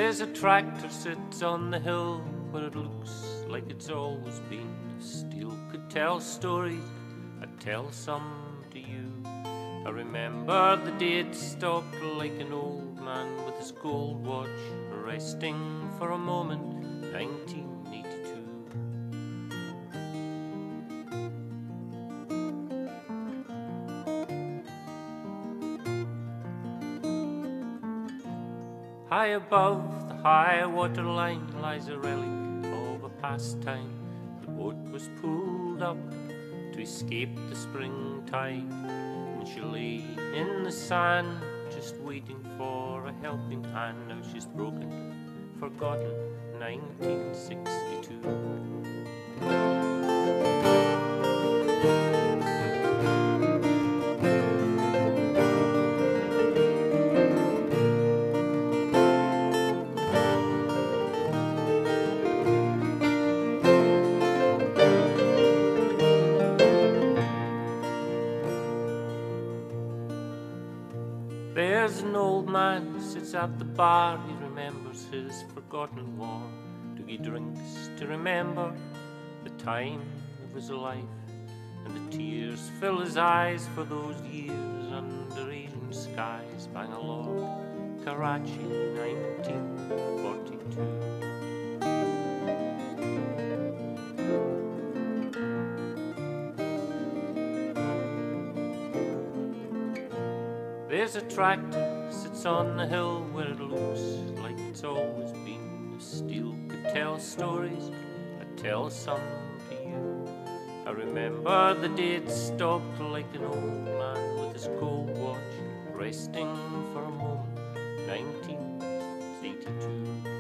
There's a tractor sits on the hill where it looks like it's always been. Steel could tell stories, I'd tell some to you. I remember the day it stopped like an old man with his gold watch resting for a moment, 1982. High above the high water line lies a relic of a past time. The boat was pulled up to escape the spring tide, and she lay in the sand just waiting for a helping hand. Now she's broken, forgotten, 1962. There's an old man sits at the bar. He remembers his forgotten war. He drinks to remember the time of his life, and the tears fill his eyes for those years under Asian skies. Bangalore, Karachi, 1942. There's a tractor sits on the hill where it looks like it's always been. The steel could tell stories, I'd tell some to you. I remember the day it stopped like an old man with his gold watch resting for a moment, 1982.